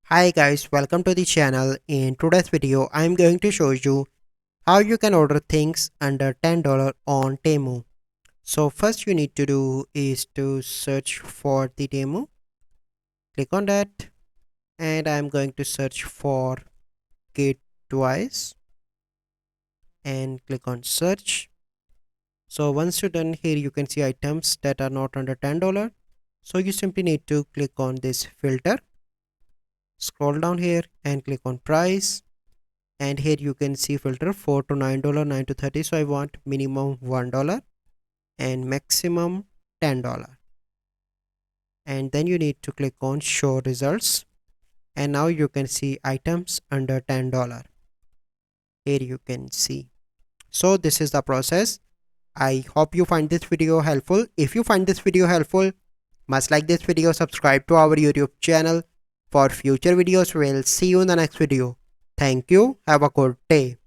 Hi guys, welcome to the channel. In today's video, I'm going to show you how you can order things under $10 on Temu. So first you need to do is to search for the Temu. Click on that and I'm going to search for Kit twice and click on search. So once you're done here, you can see items that are not under $10. So you simply need to click on this filter, scroll down here and click on price. And here you can see filter $4 to $9, 9 to 30. So I want minimum $1 and maximum $10. And then you need to click on show results. And now you can see items under $10. Here you can see. So this is the process. I hope you find this video helpful. If you find this video helpful, must like this video, subscribe to our YouTube channel for future videos. We'll see you in the next video. Thank you. Have a good day.